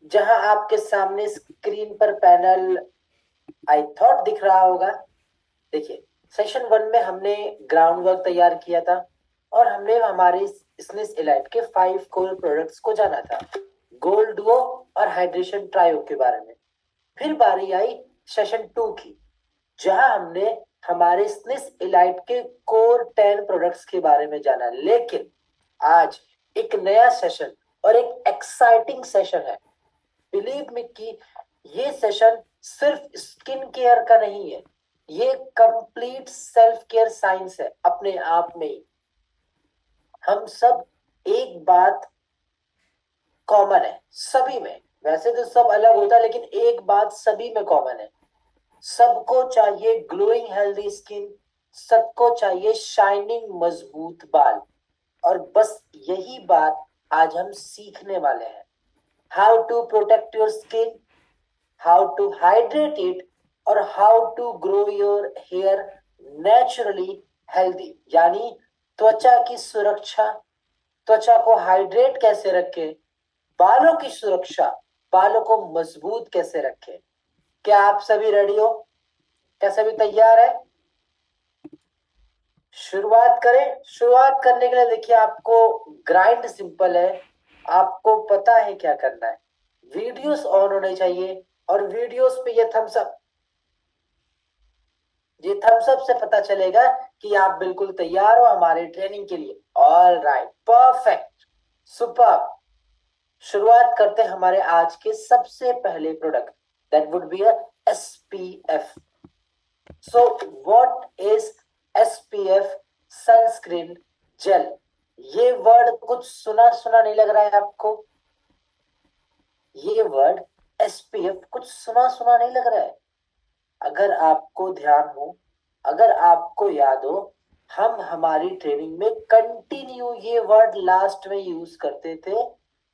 जहां आपके सामने स्क्रीन पर पैनल आई थॉट दिख रहा होगा। देखिए, सेशन वन में हमने ग्राउंड वर्क तैयार किया था और हमने हमारे स्नेस इलाइट के 5 कोर प्रोडक्ट्स को जाना था, गोल्ड डुओ और हाइड्रेशन ट्रायो के बारे में। फिर बारी आई सेशन 2 की, जहां हमने हमारे स्नेस इलाइट के कोर 10 प्रोडक्ट्स के बारे में जाना। लेकिन आज एक नया सेशन और एक एक्साइटिंग सेशन है। बिलीव मी कि ये सेशन सिर्फ स्किन केयर का नहीं है, ये कंप्लीट सेल्फ केयर साइंस है अपने आप में ही। हम सब, एक बात कॉमन है सभी में, वैसे तो सब अलग होता है लेकिन एक बात सभी में कॉमन है। सबको चाहिए ग्लोइंग हेल्दी स्किन, सबको चाहिए शाइनिंग मजबूत बाल। और बस यही बात आज हम सीखने वाले हैं। How to protect your skin, how to hydrate it, और how to grow your hair naturally healthy, यानी त्वचा की सुरक्षा, त्वचा को हाइड्रेट कैसे रखें, बालों की सुरक्षा, बालों को मजबूत कैसे रखें। क्या आप सभी रेडी हो? क्या सभी तैयार है? शुरुआत करें। शुरुआत करने के लिए देखिए, आपको ग्राइंड सिंपल है, आपको पता है क्या करना है। वीडियोस ऑन होने चाहिए और वीडियोस पे ये थम्स अप से पता चलेगा कि आप बिल्कुल तैयार हो हमारे ट्रेनिंग के लिए। All right, perfect, super. शुरुआत करते हैं हमारे आज के सबसे पहले product, that would B SPF. So what is SPF sunscreen gel? ये वर्ड कुछ सुना सुना नहीं लग रहा है आपको? ये वर्ड एसपीएफ कुछ सुना सुना नहीं लग रहा है? अगर आपको ध्यान हो, अगर आपको याद हो, हम हमारी ट्रेनिंग में कंटिन्यू ये वर्ड लास्ट में यूज करते थे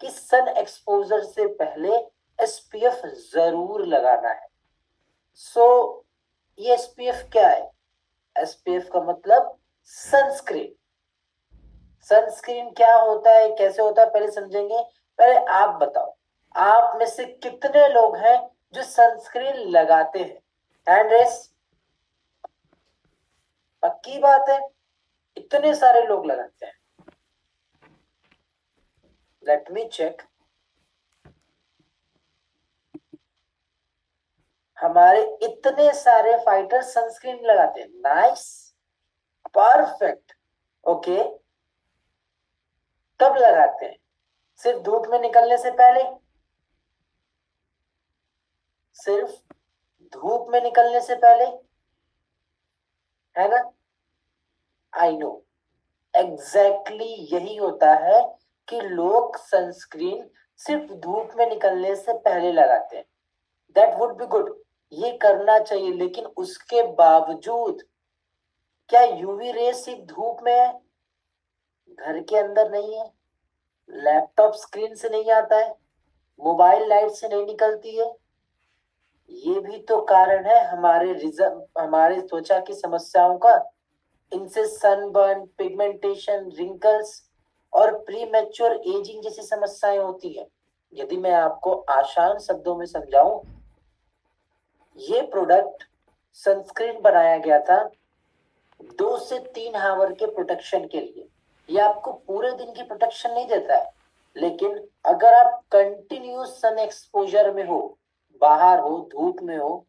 कि सन एक्सपोजर से पहले एसपीएफ जरूर लगाना है। सो ये एसपीएफ क्या है? एसपीएफ का मतलब सनस्क्रीन। सनस्क्रीन क्या होता है, कैसे होता है, पहले समझेंगे। पहले आप बताओ, आप में से कितने लोग हैं जो सनस्क्रीन लगाते हैं? Hand raise. पक्की बात है, इतने सारे लोग लगाते हैं। Let me check. हमारे इतने सारे फाइटर सनस्क्रीन लगाते हैं। Nice, perfect, okay. कब लगाते हैं? सिर्फ धूप में निकलने से पहले? सिर्फ धूप में निकलने से पहले, है ना? आई नो, एग्जैक्टली यही होता है कि लोग सनस्क्रीन सिर्फ धूप में निकलने से पहले लगाते हैं। दैट वुड बी गुड, ये करना चाहिए। लेकिन उसके बावजूद क्या यूवी रे सिर्फ धूप में है? घर के अंदर नहीं है, लैपटॉप स्क्रीन से नहीं आता है, मोबाइल लाइट से नहीं निकलती है? ये भी तो कारण है हमारे त्वचा की समस्याओं का। इनसे सनबर्न, पिगमेंटेशन, रिंकल्स और प्री मैच्योर एजिंग जैसी समस्याएं होती है। यदि मैं आपको आसान शब्दों में समझाऊं, ये प्रोडक्ट सनस्क्रीन बनाया गया था 2 से 3 आवर के प्रोटेक्शन के लिए। ये आपको पूरे दिन की प्रोटेक्शन नहीं देता है, लेकिन अगर आप कंटिन्यूस सन एक्सपोजर में हो, बाहर हो, धूप में हो,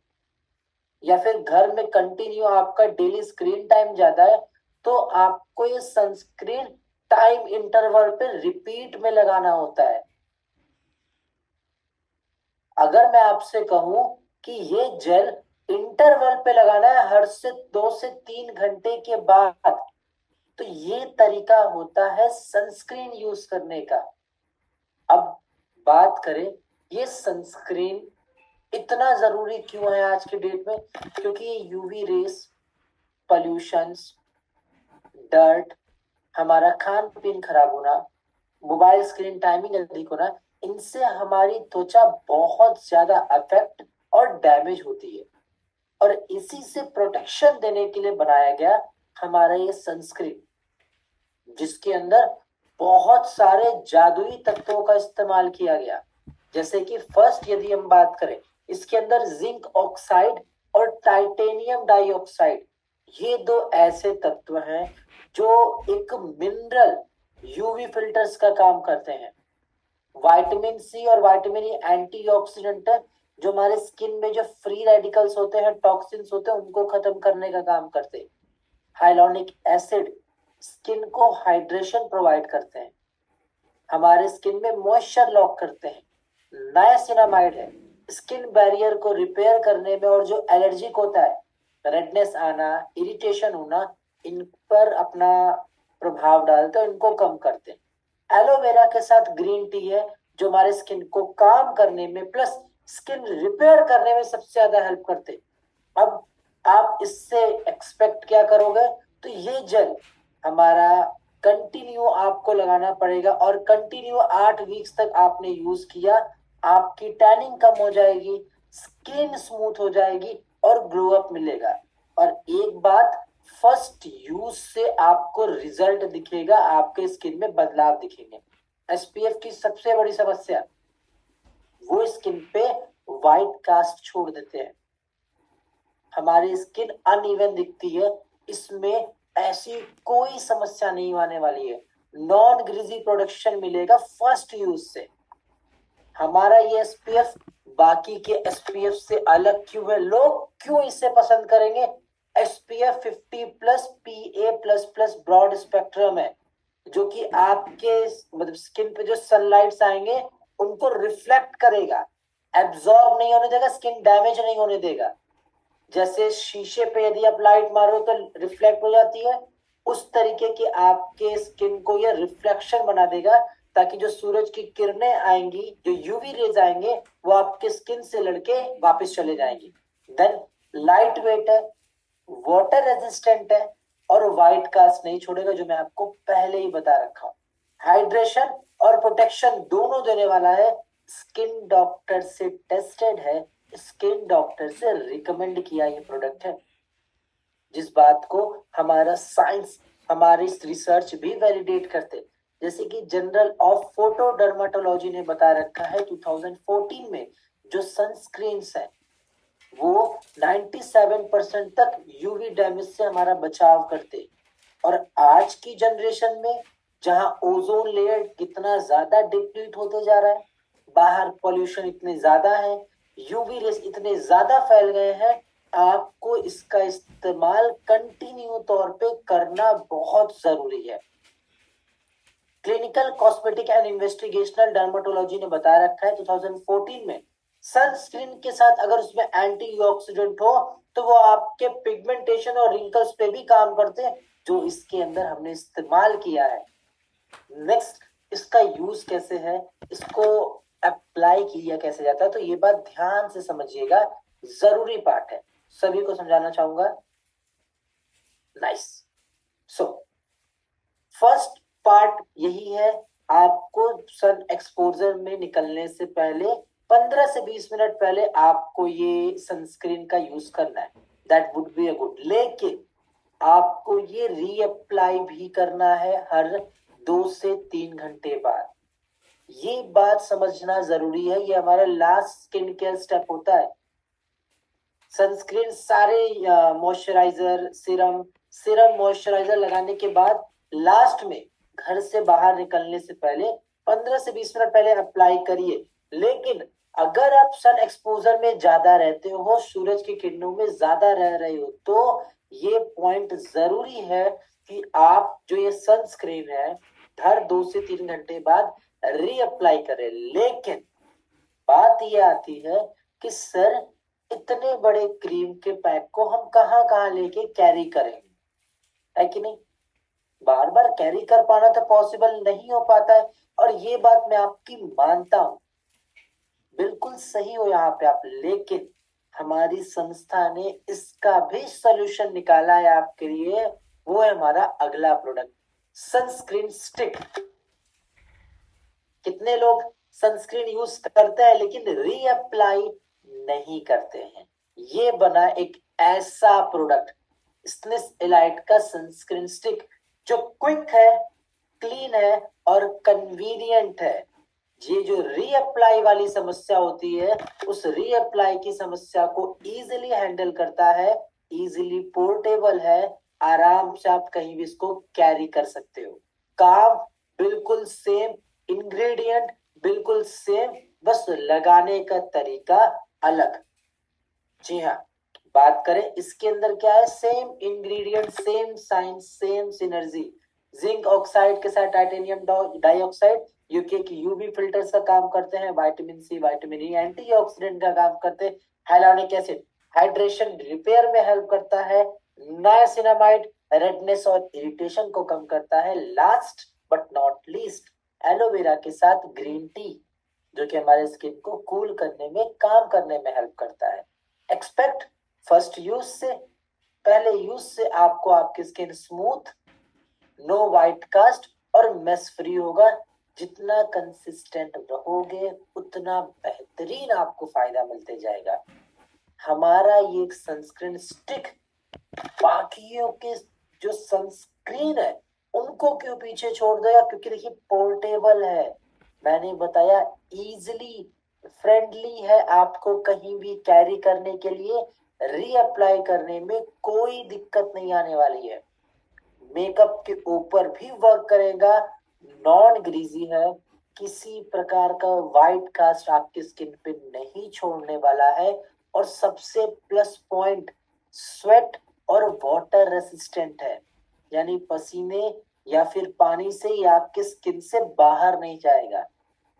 या फिर घर में कंटिन्यू आपका डेली स्क्रीन टाइम ज्यादा है, तो आपको ये सनस्क्रीन टाइम इंटरवल पे रिपीट में लगाना होता है। अगर मैं आपसे कहूं कि ये जेल इंटरवल पे लगाना है हर से 2 से 3 घंटे के बाद, तो ये तरीका होता है सनस्क्रीन यूज करने का। अब बात करें, ये सनस्क्रीन इतना जरूरी क्यों है आज के डेट में? क्योंकि ये यूवी रेस, पॉल्यूशंस, डर्ट, हमारा खान पीन खराब होना, मोबाइल स्क्रीन टाइमिंग अधिक होना, इनसे हमारी त्वचा बहुत ज्यादा अफेक्ट और डैमेज होती है। और इसी से प्रोटेक्शन देने के लिए बनाया गया हमारा ये सनस्क्रीन, जिसके अंदर बहुत सारे जादुई तत्वों का इस्तेमाल किया गया। जैसे कि फर्स्ट यदि हम बात करें, इसके अंदर जिंक ऑक्साइड और टाइटेनियम डाइऑक्साइड, ये दो ऐसे तत्व हैं जो एक मिनरल यूवी फिल्टर्स का काम करते हैं। विटामिन सी और विटामिन ई एंटीऑक्सीडेंट है, जो हमारे स्किन में जो फ्री रेडिकल्स होते हैं, टॉक्सिन्स होते हैं, उनको खत्म करने का काम करते हैं। हाइलोनिक एसिड स्किन को हाइड्रेशन प्रोवाइड करते हैं, हमारे स्किन में मॉइस्चर लॉक करते हैं। नायासिनामाइड है, स्किन बैरियर को रिपेयर करने में और जो एलर्जिक होता है, रेडनेस आना, इरिटेशन होना, इन पर अपना प्रभाव डालते हैं, इनको कम करते हैं। एलोवेरा के साथ ग्रीन टी है, जो हमारे स्किन को काम करने में प्लस स्किन रिपेयर करने में सबसे ज्यादा हेल्प करते हैं। अब आप इससे एक्सपेक्ट क्या करोगे, तो ये जेल हमारा कंटिन्यू आपको लगाना पड़ेगा, और कंटिन्यू 8 वीक्स तक आपने यूज किया, आपकी टैनिंग कम हो जाएगी, स्किन स्मूथ हो जाएगी और ग्लो अप मिलेगा। और एक बात, फर्स्ट यूज से आपको रिजल्ट दिखेगा, आपके स्किन में बदलाव दिखेंगे। एसपीएफ की सबसे बड़ी समस्या, वो स्किन पे व्हाइट कास्ट छोड़ देते हैं, हमारी स्किन अनइवन दिखती है। इसमें ऐसी कोई समस्या नहीं आने वाली है, नॉन ग्रीजी प्रोडक्शन मिलेगा फर्स्ट यूज से। हमारा ये एसपीएफ बाकी के एसपीएफ से अलग क्यों है, लोग क्यों इसे पसंद करेंगे? एसपीएफ 50+ PA++ ब्रॉड स्पेक्ट्रम है, जो कि आपके मतलब स्किन पे जो सनलाइट्स आएंगे उनको रिफ्लेक्ट करेगा, एब्जॉर्ब नहीं होने देगा, स्किन डैमेज नहीं होने देगा। जैसे शीशे पे यदि आप लाइट मारो तो रिफ्लेक्ट हो जाती है, उस तरीके की आपके स्किन को ये रिफ्लेक्शन बना देगा, ताकि जो सूरज की किरणें आएंगी, जो यूवी रेज आएंगे, वो आपके स्किन से लड़के वापस चले जाएंगे। देन लाइट वेट है, वाटर रेजिस्टेंट है और व्हाइट कास्ट नहीं छोड़ेगा, जो मैं आपको पहले ही बता रखा हूं। हाइड्रेशन और प्रोटेक्शन दोनों देने वाला है, स्किन डॉक्टर से टेस्टेड है, स्किन डॉक्टर से रिकमेंड किया ये प्रोडक्ट है, जिस बात को हमारा साइंस, हमारी रिसर्च भी वैलिडेट करते। जैसे कि जर्नल ऑफ फोटो डर्माटोलॉजी ने बता रखा है 2014 में, जो सनस्क्रीन्स है वो 97% तक यूवी डैमेज से हमारा बचाव करते। और आज की जनरेशन में जहां ओजोन लेयर कितना ज्यादा डिप्लीट होते जा रहा है, बाहर पॉल्यूशन इतने ज्यादा है, यूवी रेस इतने ज्यादा फैल गए हैं, आपको इसका इस्तेमाल कंटिन्यू तौर पे करना बहुत जरूरी है। Clinical cosmetic and investigational dermatology ने बता रखा है 2014 में, सनस्क्रीन के साथ अगर उसमें एंटीऑक्सीडेंट हो तो वो आपके पिगमेंटेशन और रिंकल्स पे भी काम करते हैं, जो इसके अंदर हमने इस्तेमाल किया है। नेक्स्ट, इसका यूज कैसे है, इसको अप्लाई किया कैसे जाता है, तो ये बात ध्यान से समझिएगा, जरूरी पार्ट है, सभी को समझाना चाहूंगा। नाइस। सो फर्स्ट पार्ट यही है, आपको सन एक्सपोजर में निकलने से पहले 15 से 20 मिनट पहले आपको ये सनस्क्रीन का यूज करना है, that would be a good. लेकिन आपको ये रीअप्लाई भी करना है हर 2 से 3 घंटे बाद। ये बात समझना जरूरी है, ये हमारा लास्ट स्किन केयर स्टेप होता है। सनस्क्रीन सारे मॉइस्चराइजर, सिरम मॉइस्चराइजर लगाने के बाद लास्ट में घर से बाहर निकलने से पहले 15 से 20 मिनट पहले अप्लाई करिए। लेकिन अगर आप सन एक्सपोजर में ज्यादा रहते हो, सूरज की किरणों में ज्यादा रह रहे हो, तो ये पॉइंट जरूरी है कि आप जो ये सनस्क्रीन है हर 2 से 3 घंटे बाद रीअप्लाई करें। लेकिन बात ये आती है कि सर इतने बड़े क्रीम के पैक को हम कहाँ कहाँ लेके कैरी करेंगे, है कि नहीं? बार बार कैरी कर पाना तो पॉसिबल नहीं हो पाता है, और ये बात मैं आपकी मानता हूं, बिल्कुल सही हो यहाँ पे आप। लेकिन हमारी संस्था ने इसका भी सोल्यूशन निकाला है आपके लिए, वो है हमारा अगला प्रोडक्ट, सनस्क्रीन स्टिक। कितने लोग सनस्क्रीन यूज करते हैं लेकिन रीअप्लाई नहीं करते हैं? ये बना एक ऐसा प्रोडक्ट, स्नेस एलाइट का सनस्क्रीन स्टिक, जो क्विक है, क्लीन है और कन्वीनियंट है। ये जो रीअप्लाई वाली समस्या होती है, उस रीअप्लाई की समस्या को इजीली हैंडल करता है, इजीली पोर्टेबल है, आराम से आप कहीं भी इसको कैरी कर सकते हो। काम बिल्कुल सेम, इंग्रेडिएंट बिल्कुल सेम, बस लगाने का तरीका अलग। जी हाँ, बात करें इसके अंदर क्या है, same ingredient, same science, same synergy. Zinc oxide के साथ टाइटेनियम डाइऑक्साइड यूके की यूवी फिल्टर्स का काम करते हैं, vitamin C, vitamin E antioxidant का काम करते हैं, हाइलोनिक एसिड हाइड्रेशन रिपेयर में हेल्प करता है, नाइसिनामाइड रेडनेस और इरिटेशन को कम करता है, last but not least aloe vera के साथ ग्रीन टी जो कि हमारे स्किन को कूल करने में, काम करने में हेल्प करता है। एक्सपेक्ट फर्स्ट यूज से, पहले यूज से आपको आपकी skin smooth, no white cast और मेस फ्री होगा। जितना कंसिस्टेंट रहोगे उतना बेहतरीन आपको फायदा मिलते जाएगा। हमारा ये सनस्क्रीन स्टिक बाकियों के जो सनस्क्रीन है उनको क्यों पीछे छोड़ देगा, क्योंकि देखिए पोर्टेबल है, मैंने बताया इजिली फ्रेंडली है, आपको कहीं भी कैरी करने के लिए, रीअप्लाई करने में कोई दिक्कत नहीं आने वाली है, मेकअप के ऊपर भी वर्क करेगा, नॉन ग्रीजी है, किसी प्रकार का व्हाइट कास्ट आपकी स्किन पे नहीं छोड़ने वाला है, और सबसे प्लस पॉइंट स्वेट और वाटर रेसिस्टेंट है, यानी पसीने या फिर पानी से ये आपके स्किन से बाहर नहीं जाएगा,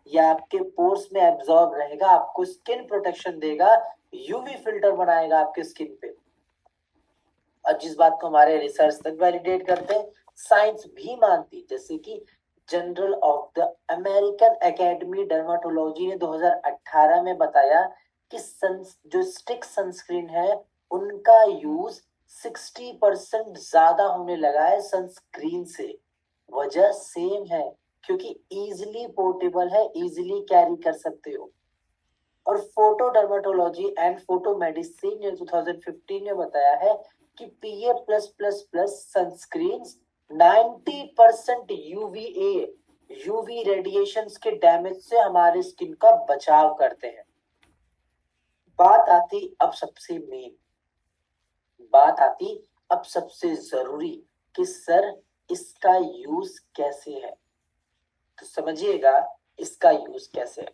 ये आपके पोर्स में एब्जॉर्ब रहेगा, आपको स्किन प्रोटेक्शन देगा, यूवी फिल्टर बनाएगा आपके स्किन पे। और जिस बात को हमारे रिसर्च तक वैलिडेट करते हैं, साइंस भी मानती, जैसे कि journal of the American academy dermatology ने 2018 में बताया कि जो स्टिक सनस्क्रीन है उनका यूज 60% ज्यादा होने लगा है सनस्क्रीन से। वजह सेम है, क्योंकि इजिली पोर्टेबल है, इजिली कैरी कर सकते हो। और photo dermatology and photo medicine ने 2015 में बताया है कि PA plus plus plus sunscreen 90% UV radiation के डैमेज से हमारे स्किन का बचाव करते हैं। बात आती अब सबसे मेन, बात आती अब सबसे जरूरी कि सर इसका यूज कैसे है, तो समझिएगा इसका यूज कैसे है।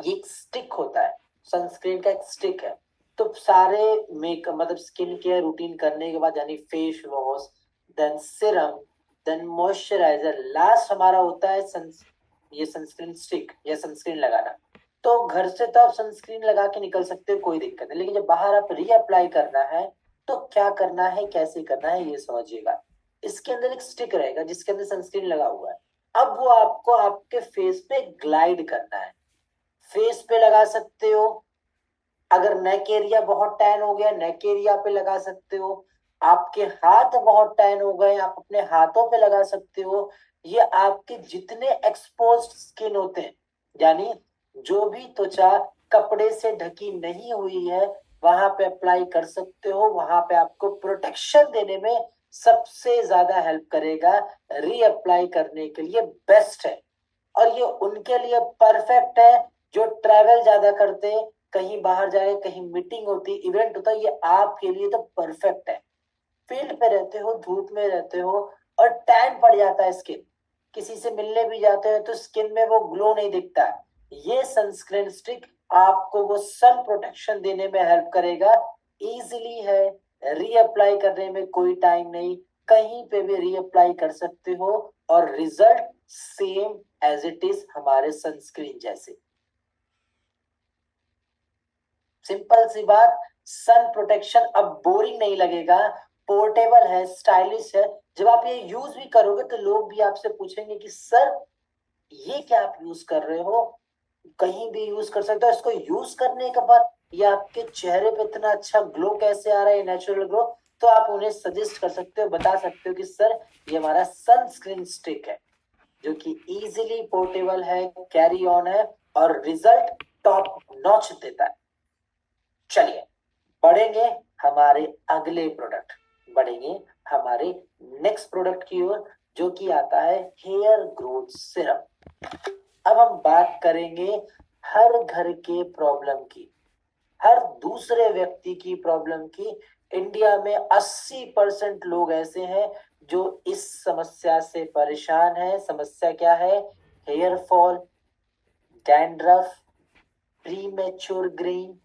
ये एक स्टिक होता है, सनस्क्रीन का एक स्टिक है, तो सारे मेकअप मतलब स्किन केयर रूटीन करने के बाद, यानी face wash, then serum, then moisturiser, last हमारा होता है ये सनस्क्रीन स्टिक या सनस्क्रीन लगाना। तो घर से तो आप सनस्क्रीन लगा के निकल सकते हो, कोई दिक्कत नहीं, लेकिन जब बाहर आप रीअप्लाई करना है तो क्या करना है, कैसे करना है, ये समझिएगा। इसके अंदर एक स्टिक रहेगा जिसके अंदर सनस्क्रीन लगा हुआ है, अब वो आपको आपके फेस पे ग्लाइड करना है। फेस पे लगा सकते हो, अगर नेक एरिया बहुत टैन हो गया नेक एरिया पे लगा सकते हो, आपके हाथ बहुत टैन हो गए आप अपने हाथों पे लगा सकते हो, ये आपके जितने एक्सपोज्ड स्किन होते हैं, यानी जो भी त्वचा कपड़े से ढकी नहीं हुई है वहां पे अप्लाई कर सकते हो, वहां पे आपको प्रोटेक्शन देने में सबसे ज्यादा हेल्प करेगा, रीअप्लाई करने के लिए बेस्ट है। और ये उनके लिए परफेक्ट है जो ट्रैवल ज्यादा करते हैं, कहीं बाहर जाए, कहीं मीटिंग होती, इवेंट होता है, ये आपके लिए तो परफेक्ट है। फील्ड पे रहते हो, धूप में रहते हो और टैन पड़ जाता है स्किन, किसी से मिलने भी जाते हैं तो स्किन में वो ग्लो नहीं दिखता, ये सनस्क्रीन स्टिक आपको वो सन प्रोटेक्शन देने में हेल्प करेगा। इजीली है, रीअप्लाई करने में कोई टाइम नहीं, कहीं पे भी रीअप्लाई कर सकते हो और result same as it is हमारे सनस्क्रीन जैसे। सिंपल सी बात, सन प्रोटेक्शन अब बोरिंग नहीं लगेगा, पोर्टेबल है, स्टाइलिश है। जब आप ये यूज भी करोगे तो लोग भी आपसे पूछेंगे कि सर ये क्या आप यूज कर रहे हो, कहीं भी यूज कर सकते हो, इसको यूज करने के बाद ये आपके चेहरे पे इतना अच्छा ग्लो कैसे आ रहा है, नेचुरल ग्लो, तो आप उन्हें सजेस्ट कर सकते हो, बता सकते हो कि सर ये हमारा सनस्क्रीन स्टिक है जो कि इजीली पोर्टेबल है, कैरी ऑन है और रिजल्ट टॉप नॉच देता है। चलिए बढ़ेंगे हमारे अगले प्रोडक्ट, बढ़ेंगे हमारे नेक्स्ट प्रोडक्ट की ओर, जो कि आता है हेयर ग्रोथ सिरम। अब हम बात करेंगे हर घर के प्रॉब्लम की, हर दूसरे व्यक्ति की प्रॉब्लम की। इंडिया में 80% लोग ऐसे हैं जो इस समस्या से परेशान है। समस्या क्या है? Hair fall, dandruff, premature greying.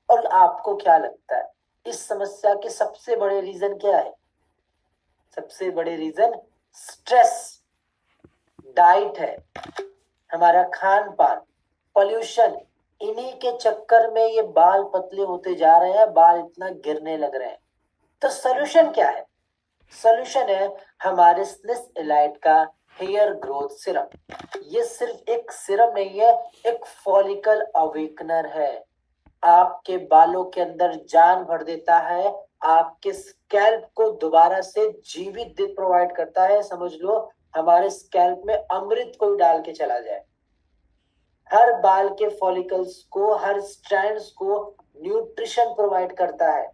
और आपको क्या लगता है इस समस्या के सबसे बड़े रीजन क्या है? सबसे बड़े रीजन स्ट्रेस, डाइट है, हमारा खान पान, पोल्यूशन। इन्हीं के चक्कर में ये बाल पतले होते जा रहे हैं, बाल इतना गिरने लग रहे हैं। तो सोल्यूशन क्या है? सोल्यूशन है हमारे स्निस एलाइट का हेयर ग्रोथ सिरम। ये सिर्फ एक सिरम नहीं है, एक फॉलिकल अवेकनर है। आपके बालों के अंदर जान भर देता है, आपके स्कैल्प को दोबारा से जीवित प्रोवाइड करता है। समझ लो हमारे स्कैल्प में अमृत कोई डाल के चला जाए। हर बाल के फॉलिकल्स को, हर स्ट्रैंड्स को न्यूट्रिशन प्रोवाइड करता है।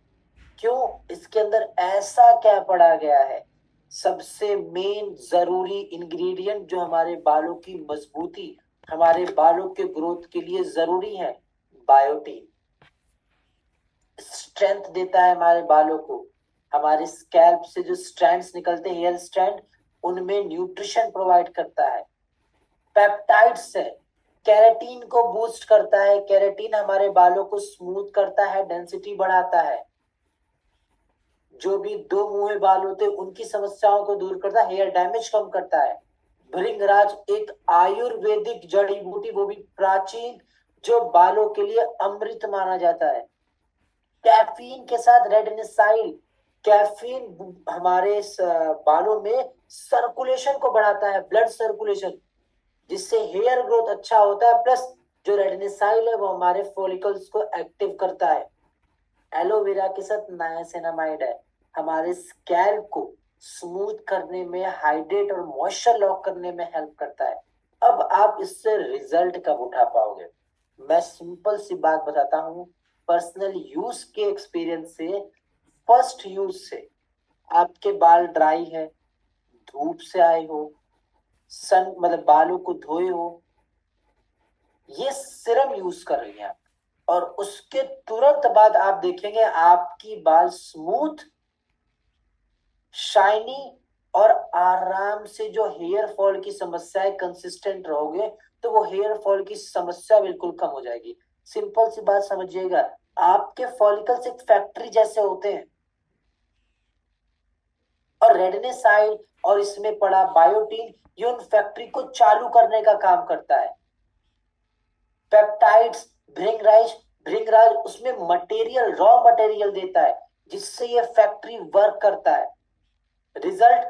क्यों? इसके अंदर ऐसा क्या पड़ा गया है? सबसे मेन जरूरी इंग्रेडिएंट जो हमारे बालों की मजबूती, हमारे बालों के ग्रोथ के लिए जरूरी है, बायोटीन। स्ट्रेंथ देता है हमारे बालों को। हमारे स्कैल्प से जो स्ट्रैंड्स निकलते हैं, हेयर स्ट्रैंड, उनमें न्यूट्रिशन प्रोवाइड करता है। पेप्टाइड्स है, केराटिन को बूस्ट करता है। केराटिन हमारे बालों को स्मूथ करता है, डेंसिटी बढ़ाता है। जो भी दो मुंहे बाल होते हैं उनकी समस्याओं को दूर करता है, हेयर डैमेज कम करता है। भृंगराज एक आयुर्वेदिक जड़ी बूटी, वो भी प्राचीन, जो बालों के लिए अमृत माना जाता है। कैफीन के साथ रेडनिसाइल, कैफीन हमारे बालों में सर्कुलेशन को बढ़ाता है, ब्लड सर्कुलेशन, जिससे हेयर ग्रोथ अच्छा होता है। प्लस जो रेडनिसाइल है वो हमारे फॉलिकल्स को एक्टिव करता है। एलोवेरा के साथ नायासिनामाइड है, हमारे स्कैल्प को स्मूथ करने में, हाइड्रेट और मॉइस्चर लॉक करने में हेल्प करता है। अब आप इससे रिजल्ट कब उठा पाओगे? मैं सिंपल सी बात बताता हूँ, पर्सनल यूज के एक्सपीरियंस से। फर्स्ट यूज से आपके बाल ड्राई है, धूप से आए हो, सन मतलब बालों को धोए हो, ये सिरम यूज कर रही हैं आप, और उसके तुरंत बाद आप देखेंगे आपकी बाल स्मूथ, शाइनी और आराम से। जो हेयर फॉल की समस्या है, कंसिस्टेंट रहोगे तो वो हेयर फॉल की समस्या बिल्कुल कम हो जाएगी। सिंपल सी बात समझिएगा, आपके फॉलिकल्स एक फैक्ट्री जैसे होते हैं, और रेडनेसाइल और इसमें पड़ा बायोटीन ये उन फैक्ट्री को चालू करने का काम करता है। पेप्टाइड्स, भृंगराज, भृंगराज उसमें मटेरियल, रॉ मटेरियल देता है, जिससे ये फैक्ट्री वर्क करता है। रिजल्ट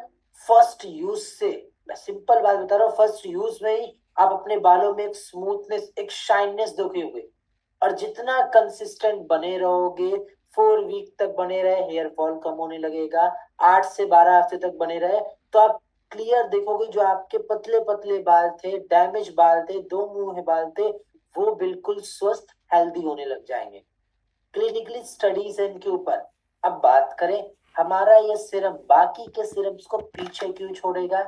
फर्स्ट यूज से, मैं सिंपल बात बता रहा हूँ, फर्स्ट यूज में ही आप अपने बालों में एक स्मूथनेस, एक शाइननेस देखोगे। और जितना कंसिस्टेंट बने रहोगे, 4 वीक तक बने रहे, हेयर फॉल कम होने लगेगा। 8 से 12 हफ्ते तक बने रहे तो आप क्लियर देखोगे जो आपके पतले पतले बाल थे, डैमेज बाल थे, दो मुंह बाल थे, वो बिल्कुल स्वस्थ, हेल्दी होने लग जाएंगे। क्लिनिकली स्टडीज है इनके ऊपर। अब बात करें, हमारा ये सिरम बाकी के सिरम्स को पीछे क्यों छोड़ेगा?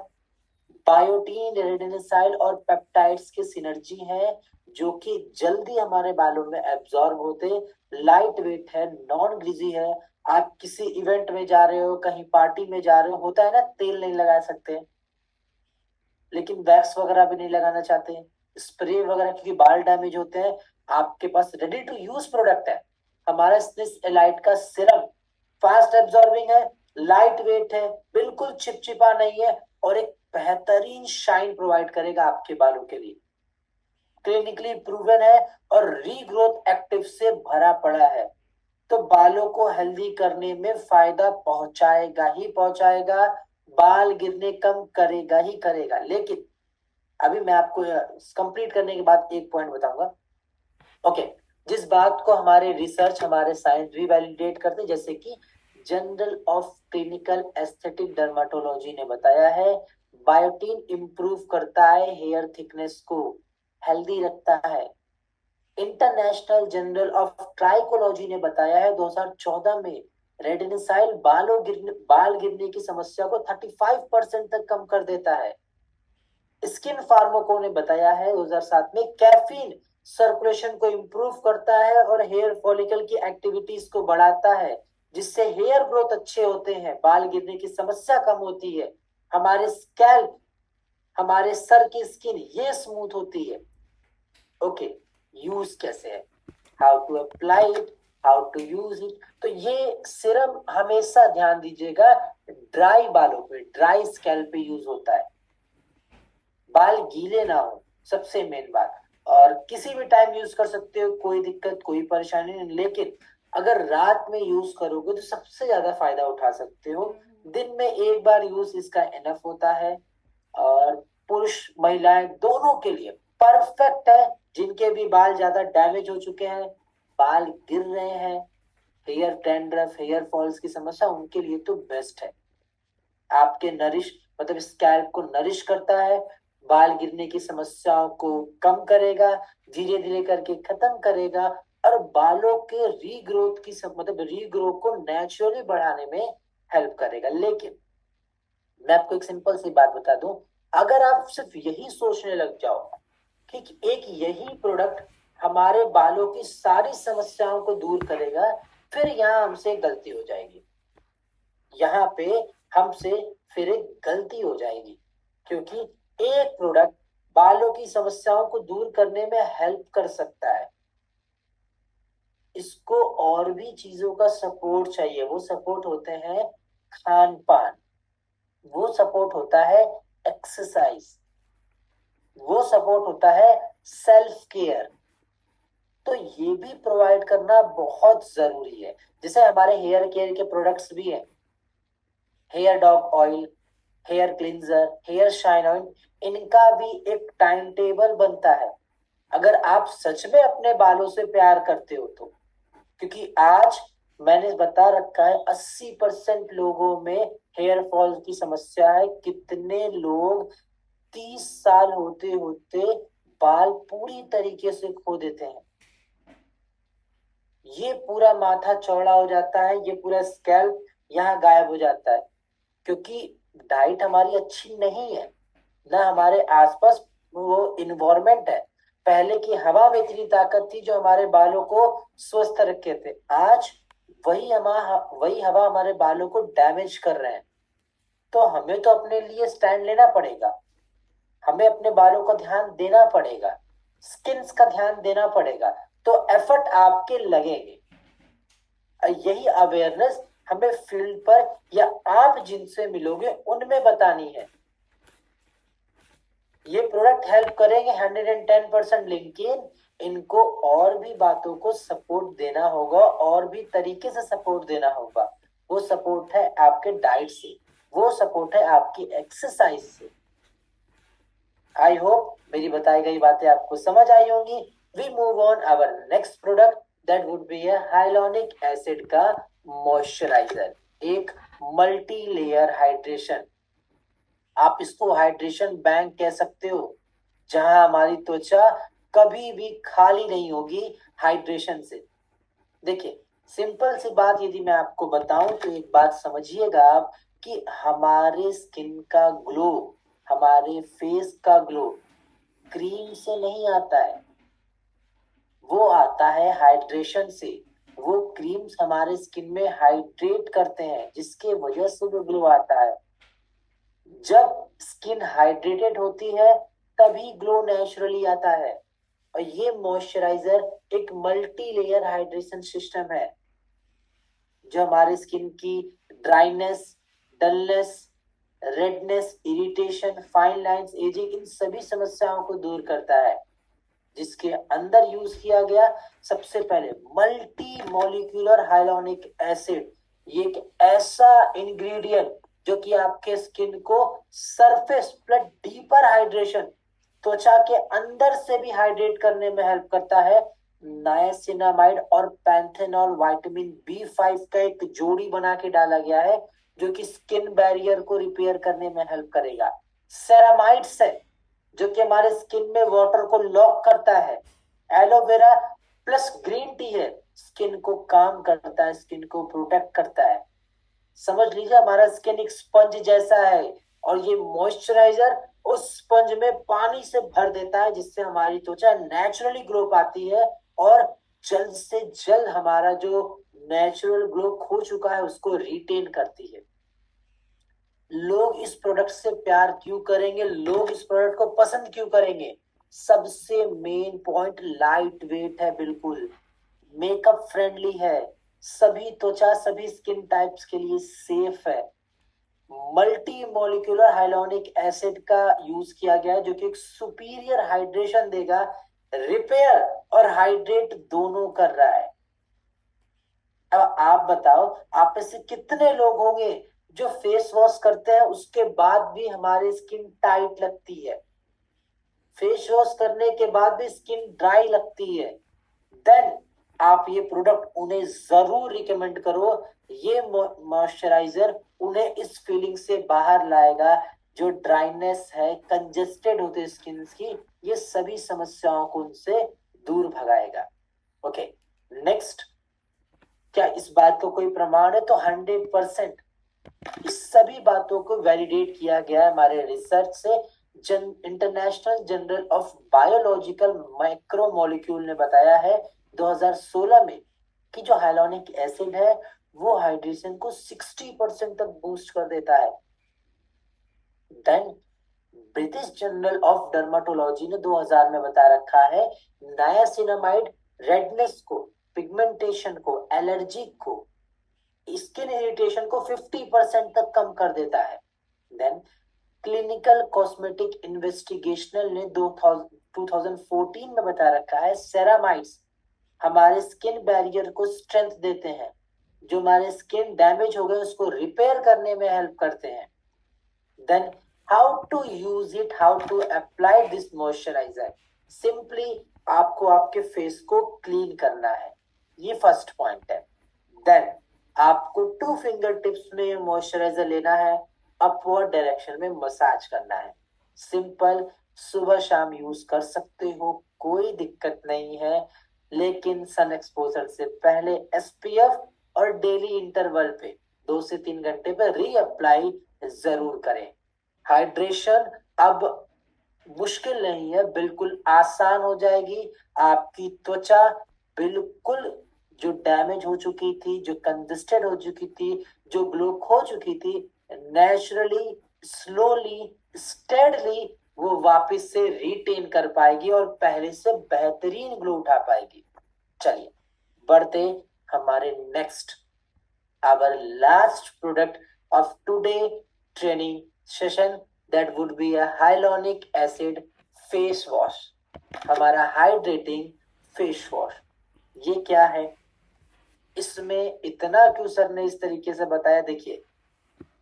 बायोटीन, रेडिनिसाइल और पेप्टाइड्स की सिनर्जी है, जो कि जल्दी हमारे बालों में एब्जॉर्ब होते, लाइट वेट है, नॉन ग्रीजी है। आप किसी इवेंट में जा रहे हो, कहीं पार्टी में जा रहे हो, होता है ना तेल नहीं लगा सकते, लेकिन वैक्स वगैरह भी नहीं लगाना चाहते, स्प्रे वगैरह, क्योंकि बाल डैमेज होते हैं। आपके पास रेडी टू यूज प्रोडक्ट है, हमारा स्निस एलाइट का सिरम। फास्ट एब्जॉर्बिंग है, लाइट वेट है, बिल्कुल चिपचिपा नहीं है, और एक बेहतरीन शाइन प्रोवाइड करेगा आपके बालों के लिए। क्लिनिकली प्रूवन है और रीग्रोथ एक्टिव से भरा पड़ा है, तो बालों को हेल्दी करने में फायदा पहुंचाएगा ही पहुंचाएगा, बाल गिरने कम करेगा ही करेगा। लेकिन अभी मैं आपको कंप्लीट करने के बाद एक पॉइंट बताऊंगा। ओके, जिस बात को हमारे रिसर्च, हमारे साइंस भी वैलिडेट करते हैं, जैसे कि journal of clinical aesthetic dermatology ने बताया है, बायोटीन इंप्रूव करता है हेयर थिकनेस को, हेल्दी रखता है। इंटरनेशनल जर्नल ऑफ ट्राइकोलॉजी ने बताया है 2014 में, रेडिनिसाइल बाल गिरने की समस्या को 35% तक कम कर देता है। स्किन फार्माको ने बताया है 2007 में, कैफीन सर्कुलेशन को इंप्रूव करता है और हेयर फॉलिकल की एक्टिविटीज को बढ़ाता है, जिससे हेयर ग्रोथ अच्छे होते हैं, बाल गिरने की समस्या कम होती है, हमारे स्कैल्प, हमारे सर की स्किन ये स्मूथ होती है। ओके, यूज कैसे है, how to apply it, how to use it. तो ये सिरम हमेशा ध्यान दीजिएगा ड्राई बालों पे, ड्राई स्कैल्प पे यूज होता है, बाल गीले ना हो, सबसे मेन बात। और किसी भी टाइम यूज कर सकते हो, कोई दिक्कत कोई परेशानी नहीं, लेकिन अगर रात में यूज करोगे तो सबसे ज्यादा फायदा उठा सकते हो। दिन में एक बार यूज इसका इनफ होता है, और पुरुष महिलाएं दोनों के लिए परफेक्ट है। जिनके भी बाल ज्यादा डैमेज हो चुके हैं, बाल गिर रहे हैं, हेयर डैंड्रफ, हेयर फॉल्स की समस्या, उनके लिए तो बेस्ट है। आपके नरिश मतलब स्कैल्प को नरिश करता है, बाल गिरने की समस्याओं को कम करेगा, धीरे धीरे करके खत्म करेगा, और बालों के रीग्रोथ की मतलब रीग्रो को नेचुरली बढ़ाने में हेल्प करेगा। लेकिन मैं आपको एक सिंपल सी बात बता दूं, अगर आप सिर्फ यही सोचने लग जाओ कि एक यही प्रोडक्ट हमारे बालों की सारी समस्याओं को दूर करेगा, फिर यहाँ हमसे गलती हो जाएगी, यहाँ पे हमसे फिर एक गलती हो जाएगी। क्योंकि एक प्रोडक्ट बालों की समस्याओं को दूर करने में हेल्प कर सकता है, इसको और भी चीजों का सपोर्ट चाहिए। वो सपोर्ट होते हैं खान पान, वो सपोर्ट होता है एक्सरसाइज, वो सपोर्ट होता है सेल्फ केयर। तो ये भी प्रोवाइड करना बहुत जरूरी है। जैसे हमारे हेयर केयर के प्रोडक्ट्स भी हैं, हेयर डॉग oil, hair cleanser, hair shine oil, इनका भी एक टाइम टेबल बनता है, अगर आप सच में अपने बालों से प्यार करते हो तो। क्योंकि आज मैंने बता रखा है 80% लोगों में हेयर फॉल की समस्या है। कितने लोग 30 साल होते होते बाल पूरी तरीके से खो देते हैं, ये पूरा माथा चौड़ा हो जाता है, ये पूरा स्कैल्प यहाँ गायब हो जाता है, क्योंकि डाइट हमारी अच्छी नहीं है, ना हमारे आसपास वो इन्वायरमेंट है। पहले की हवा में इतनी ताकत थी जो हमारे बालों को स्वस्थ रखे थे, आज वही हवा हमारे बालों को डैमेज कर रहे हैं। तो हमें तो अपने लिए स्टैंड लेना पड़ेगा, हमें अपने बालों का ध्यान देना पड़ेगा, स्किन्स का ध्यान देना पड़ेगा, तो एफर्ट आपके लगेंगे। यही अवेयरनेस हमें फील्ड पर या आप जिनसे मिलोगे उनमें बतानी है। ये प्रोडक्ट हेल्प करेंगे 110%, लेकिन इनको और भी बातों को सपोर्ट देना होगा, और भी तरीके से सपोर्ट देना होगा। वो सपोर्ट है आपके डाइट से, वो सपोर्ट है आपकी एक्सरसाइज से। आई होप मेरी बताई गई बातें आपको समझ आई होंगी। We move on our next product, that would be hyaluronic acid का मॉइस्चराइजर, एक मल्टी लेयर हाइड्रेशन। आप इसको हाइड्रेशन बैंक कह सकते हो, जहां हमारी त्वचा कभी भी खाली नहीं होगी हाइड्रेशन से। देखिए, सिंपल सी बात यदि मैं आपको बताऊं तो एक बात समझिएगा आप, कि हमारे स्किन का ग्लो, हमारे फेस का ग्लो क्रीम से नहीं आता है, वो आता है हाइड्रेशन से। वो क्रीम्स हमारे स्किन में हाइड्रेट करते हैं, जिसके वजह से वो ग्लो आता है। जब स्किन हाइड्रेटेड होती है तभी ग्लो नेचुरली आता है। और ये मॉइस्चराइजर एक मल्टी लेयर हाइड्रेशन सिस्टम है, जो हमारे स्किन की dryness, dullness, redness, irritation, fine lines, ageing, इन सभी समस्याओं को दूर करता है। जिसके अंदर यूज किया गया सबसे पहले मल्टी मॉलिक्यूलर हाइलोनिक एसिड, ये एक ऐसा इंग्रेडिएंट जो कि आपके स्किन को सरफेस प्लस डीपर हाइड्रेशन, त्वचा के अंदर से भी हाइड्रेट करने में हेल्प करता है। नायसिनामाइड और पैंथेनॉल विटामिन B5 का एक जोड़ी बना के डाला गया है, जो कि स्किन बैरियर को रिपेयर करने में हेल्प करेगा। सेरामाइड्स है, जो कि हमारे स्किन में वाटर को लॉक करता है। एलोवेरा प्लस ग्रीन टी है, स्किन को काम करता है, स्किन को प्रोटेक्ट करता है। समझ लीजिए हमारा स्किन एक स्पंज जैसा है, और ये मॉइस्चराइजर उस स्पंज में पानी से भर देता है, जिससे हमारी त्वचा नेचुरली ग्लो पाती है और जल्द से जल्द हमारा जो नेचुरल ग्लो खो चुका है उसको रिटेन करती है। लोग इस प्रोडक्ट से प्यार क्यों करेंगे, लोग इस प्रोडक्ट को पसंद क्यों करेंगे? सबसे मेन पॉइंट लाइट वेट है, बिल्कुल मेकअप फ्रेंडली है, सभी त्वचा सभी स्किन टाइप्स के लिए सेफ है, मल्टी मॉलिक्यूलर हाइलोनिक एसिड का यूज किया गया है जो कि एक सुपीरियर हाइड्रेशन देगा, रिपेयर और हाइड्रेट दोनों कर रहा है। अब आप बताओ, आप में से कितने लोग होंगे जो फेस वॉश करते हैं उसके बाद भी हमारी स्किन टाइट लगती है, फेस वॉश करने के बाद भी स्किन ड्राई लगती है? देन आप ये प्रोडक्ट उन्हें जरूर रिकमेंड करो। ये मॉइस्चराइजर उन्हें इस फीलिंग से बाहर लाएगा, जो ड्राइनेस है, कंजेस्टेड होते स्किन की, ये सभी समस्याओं को उनसे दूर भगाएगा। ओके, नेक्स्ट, क्या इस बात का कोई प्रमाण है? तो 100% इस सभी बातों को वैलिडेट किया गया है हमारे रिसर्च से। International journal of biological micromolecule ने बताया है 2016 में कि जो हाइलोनिक एसिड है वो हाइड्रेशन को 60% तक बूस्ट कर देता है। Then British journal of dermatology ने 2000 में बता रखा है नायासिनामाइड रेडनेस को, पिगमेंटेशन को, एलर्जी को, स्किन इरिटेशन को 50% तक कम कर देता है। देन क्लिनिकल कॉस्मेटिक इन्वेस्टिगेशनल ने 2014 में बता रखा है सेरामाइड्स हमारे स्किन बैरियर को स्ट्रेंथ देते हैं, जो हमारे स्किन डैमेज हो गए उसको रिपेयर करने में हेल्प करते हैं। Then how to use it, how to apply this moisturiser? Simply आपको आपके फेस को क्लीन करना है, ये फर्स्ट पॉइंट है। देन आपको 2 फिंगर टिप्स में मॉइस्चराइजर लेना है, अपवर्ड डायरेक्शन में मसाज करना है। सिंपल, सुबह शाम यूज कर सकते हो, कोई दिक्कत नहीं है, लेकिन सन एक्सपोजर से पहले एसपीएफ और डेली इंटरवल पे 2 से 3 घंटे पे रीअप्लाई जरूर करें। हाइड्रेशन अब मुश्किल नहीं है, बिल्कुल आसान हो जाएगी। आपकी त्वचा बिल्कुल जो डैमेज हो चुकी थी, जो कंजेस्टेड हो चुकी थी, जो ग्लो खो चुकी थी, नेचुरली, स्लोली, स्टेडली वो वापस से रिटेन कर पाएगी और पहले से बेहतरीन ग्लो उठा पाएगी। चलिए बढ़ते हमारे next, our last product of today training session, that would be a hyaluronic acid face wash, हमारा हाइड्रेटिंग फेस वॉश। ये क्या है, इसमें इतना क्यों सर ने इस तरीके से बताया? देखिए,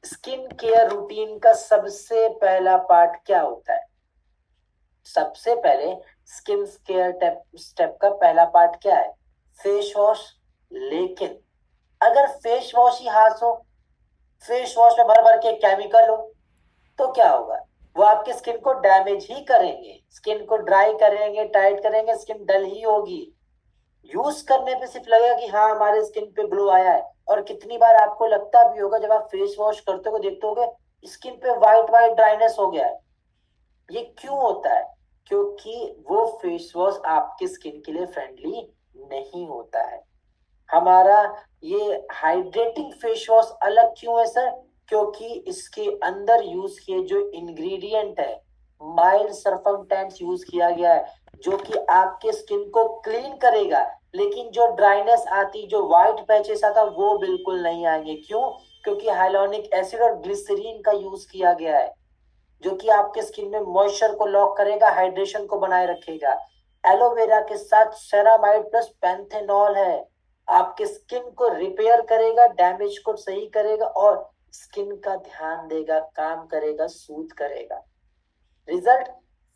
स्किन केयर रूटीन का सबसे पहला पार्ट क्या होता है? सबसे पहले स्किन केयर स्टेप का पहला पार्ट क्या है? Face wash. लेकिन अगर फेस वॉश ही हाथ हो, फेस वॉश में भर भर के केमिकल हो, तो क्या होगा? वो आपकी स्किन को डैमेज ही करेंगे, स्किन को ड्राई करेंगे, टाइट करेंगे, स्किन डल ही होगी। यूज करने पे सिर्फ लगेगा कि हाँ हमारे स्किन पे ग्लो आया है, और कितनी बार आपको लगता भी होगा जब आप फेस वॉश करते हो देखते होगे स्किन पे व्हाइट व्हाइट ड्राइनेस हो गया है। ये क्यों होता है? क्योंकि वो फेस वॉश आपकी स्किन के लिए फ्रेंडली नहीं होता है। हमारा ये हाइड्रेटिंग फेस वॉश अलग क्यों है सर? क्योंकि इसके अंदर यूज किए जो इंग्रेडिएंट है, माइल्ड सरफेक्टेंट्स यूज किया गया है, जो कि आपके स्किन को क्लीन करेगा, लेकिन जो ड्राइनेस आती, जो व्हाइट पैचेस आता, वो बिल्कुल नहीं आएंगे। क्यों? क्योंकि हाइलोनिक एसिड और ग्लिसरीन का यूज किया गया है, जो कि आपके स्किन में मॉइस्चर को लॉक करेगा, हाइड्रेशन को बनाए रखेगा। एलोवेरा के साथ सेरामाइड प्लस पैंथेनॉल है, आपके स्किन को रिपेयर करेगा, डैमेज को सही करेगा और स्किन का ध्यान देगा, काम करेगा, सूद करेगा। रिजल्ट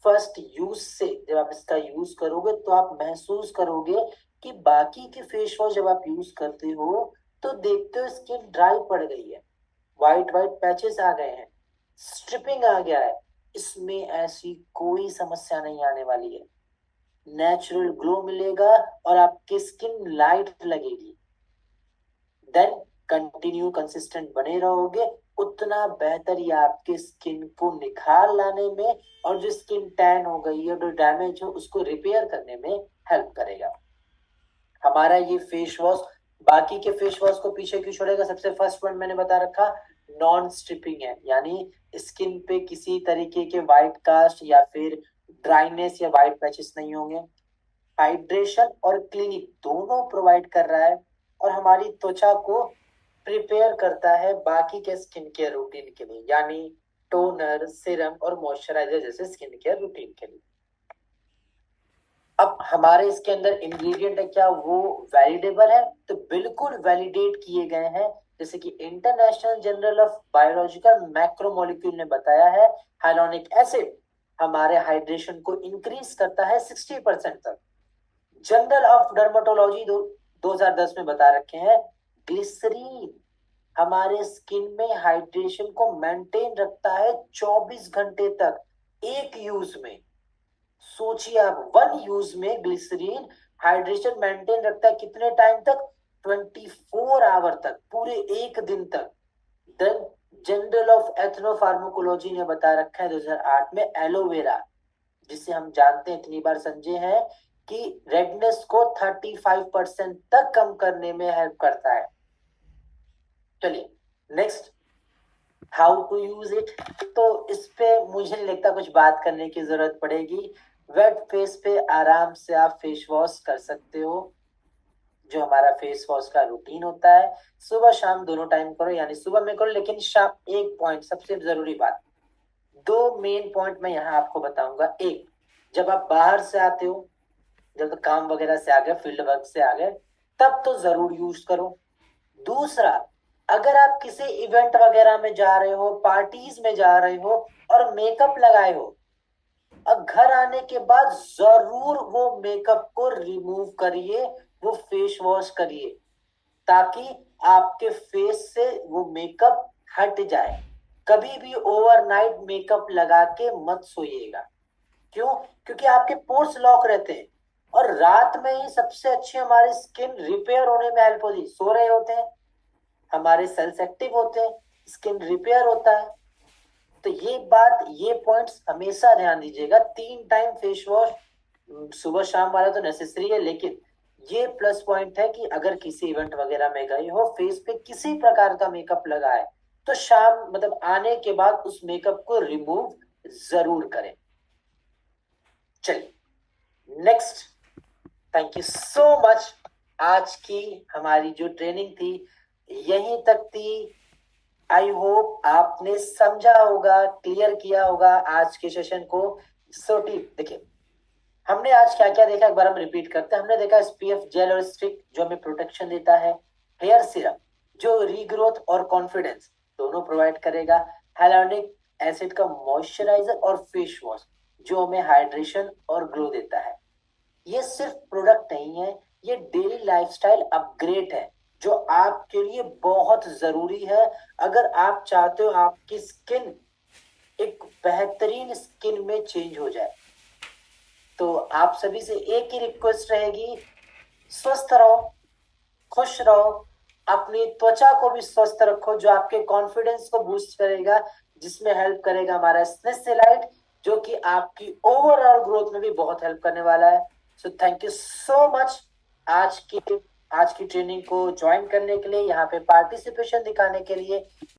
फर्स्ट यूज से, जब आप इसका यूज करोगे तो आप महसूस करोगे कि बाकी के फेस वॉश जब आप यूज करते हो तो देखते हो स्किन ड्राई पड़ गई है, व्हाइट व्हाइट पैचेस आ गए हैं, स्ट्रिपिंग आ गया है। इसमें ऐसी कोई समस्या नहीं आने वाली है, नेचुरल ग्लो मिलेगा और आपकी स्किन लाइट लगेगी। देन कंटिन्यू कंसिस्टेंट बने रहोगे उतना बेहतर ये आपके स्किन को निखार लाने में और जो स्किन टैन हो गई है, जो डैमेज हो, उसको रिपेयर करने में हेल्प करेगा। हमारा ये फेस वॉश बाकी के फेस वॉश को पीछे क्यों छोड़ेगा? सबसे फर्स्ट पॉइंट मैंने बता रखा, नॉन स्ट्रिपिंग है, यानी स्किन पे किसी तरीके के व्हाइट कास्ट या फिर ड्राइनेस या व्हाइट पैचेस नहीं होंगे। हाइड्रेशन और क्लीनिंग दोनों प्रोवाइड कर रहा है और हमारी त्वचा को प्रिपेयर करता है बाकी के स्किन केयर रूटीन के लिए, यानी टोनर, सीरम और मॉइस्चराइजर जैसे स्किन केयर रूटीन के लिए। अब हमारे इसके अंदर इंग्रेडिएंट है क्या, वो वैलिडेबल है? तो बिल्कुल वैलिडेट किए गए हैं, जैसे कि international journal of biological macromolecule ने बताया है हाइलोनिक एसिड हमारे हाइड्रेशन को इंक्रीज करता है 60% तक। जर्नल ऑफ डर्मेटोलॉजी 2010 में बता रखे हैं ग्लिसरीन हमारे स्किन में हाइड्रेशन को मेंटेन रखता है 24 घंटे तक एक यूज में। सोचिए आप, वन यूज में ग्लिसरीन हाइड्रेशन मेंटेन रखता है कितने टाइम तक? 24 आवर तक, पूरे एक दिन तक। देन जर्नल ऑफ एथनोफार्माकोलॉजी ने बता रखा है 2008 में एलोवेरा, जिसे हम जानते हैं, इतनी बार समझे हैं कि रेडनेस को 35% तक कम करने में हेल्प करता है। चलिए next, how to use it. तो इस पे मुझे नहीं लगता कुछ बात करने की जरूरत पड़ेगी। वेट फेस पे आराम से आप फेस वॉश कर सकते हो, जो हमारा फेस वॉश का रूटीन होता है। सुबह शाम दोनों टाइम करो, यानी सुबह में करो, लेकिन शाम एक पॉइंट सबसे जरूरी बात, दो मेन पॉइंट मैं यहाँ आपको बताऊंगा। एक, जब आप बाहर से आते हो, जब तो काम वगैरह से आ गए, फील्ड वर्क से आ गए, तब तो जरूर यूज करो। दूसरा, अगर आप किसी इवेंट वगैरह में जा रहे हो, पार्टीज में जा रहे हो और मेकअप लगाए हो, अब घर आने के बाद जरूर वो मेकअप को रिमूव करिए, वो फेस वॉश करिए, ताकि आपके फेस से वो मेकअप हट जाए। कभी भी ओवरनाइट मेकअप लगा के मत सोइएगा। क्यों? क्योंकि आपके पोर्स लॉक रहते हैं और रात में ही सबसे अच्छी हमारी स्किन रिपेयर होने में हेल्प होती है। सो रहे होते हैं, हमारे सेल्स एक्टिव होते हैं, स्किन रिपेयर होता है। तो ये बात, ये पॉइंट्स हमेशा ध्यान दीजिएगा। 3 टाइम फेस वॉश सुबह शाम वाला तो नेसेसरी है, लेकिन ये प्लस पॉइंट है कि अगर किसी इवेंट वगैरह में गए हो, फेस पे किसी प्रकार का मेकअप लगा है, तो शाम मतलब आने के बाद उस मेकअप को रिमूव जरूर करें। चलिए next, thank you so much. आज की हमारी जो ट्रेनिंग थी यहीं तक थी। आई होप आपने समझा होगा, क्लियर किया होगा आज के सेशन को। देखिए हमने आज क्या क्या देखा, एक बार हम रिपीट करते हैं। हमने देखा एसपीएफ जेल और स्टिक जो हमें प्रोटेक्शन देता है, हेयर सीरम जो रीग्रोथ और कॉन्फिडेंस दोनों प्रोवाइड करेगा, हाइलोनिक एसिड का मॉइस्चराइजर और फेस वॉश जो हमें हाइड्रेशन और ग्लो देता है। ये सिर्फ प्रोडक्ट नहीं है, ये डेली लाइफस्टाइल अपग्रेड है जो आपके लिए बहुत जरूरी है। अगर आप चाहते हो आपकी स्किन एक बेहतरीन स्किन में चेंज हो जाए, तो आप सभी से एक ही रिक्वेस्ट रहेगी, स्वस्थ रहो, खुश रहो, अपनी त्वचा को भी स्वस्थ रखो, जो आपके कॉन्फिडेंस को बूस्ट करेगा, जिसमें हेल्प करेगा हमारा स्नेसिलाइट, जो कि आपकी ओवरऑल ग्रोथ में भी बहुत हेल्प करने वाला है। So thank you so much आज की ट्रेनिंग को ज्वाइन करने के लिए, यहाँ पे पार्टिसिपेशन दिखाने के लिए।